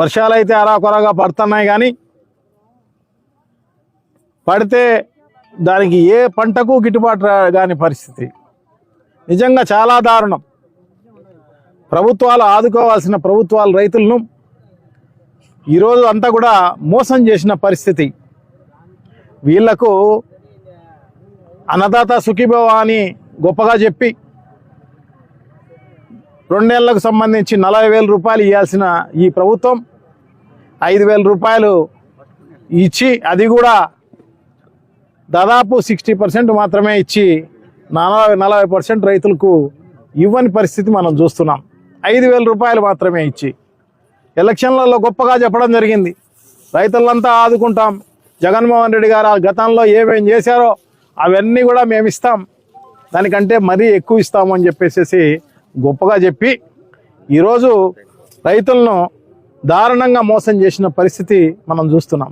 వర్షాలు అయితే అరాకొరగా పడుతున్నాయి, కానీ పడితే దానికి ఏ పంటకు గిట్టుబాటు కాని పరిస్థితి. నిజంగా చాలా దారుణం. ప్రభుత్వాలు ఆదుకోవాల్సిన ప్రభుత్వాలు రైతులను ఈరోజు అంతా కూడా మోసం చేసిన పరిస్థితి. వీళ్లకు అన్నదాత సుఖీభవ అని గొప్పగా చెప్పి 2 నెలలకు సంబంధించి 40,000 రూపాయలు ఇవ్వాల్సిన ఈ ప్రభుత్వం 5,000 రూపాయలు ఇచ్చి, అది కూడా దాదాపు 60% మాత్రమే ఇచ్చి 40% రైతులకు ఇవ్వని పరిస్థితి మనం చూస్తున్నాం. 5,000 రూపాయలు మాత్రమే ఇచ్చి ఎలక్షన్లలో గొప్పగా చెప్పడం జరిగింది, రైతులంతా ఆదుకుంటాం, జగన్మోహన్ రెడ్డి గారు గతంలో ఏమేం చేశారో అవన్నీ కూడా మేము ఇస్తాం, దానికంటే మరీ ఎక్కువ ఇస్తామని చెప్పేసి గొప్పగా చెప్పి ఈరోజు రైతులను దారుణంగా మోసం చేసిన పరిస్థితి మనం చూస్తున్నాం.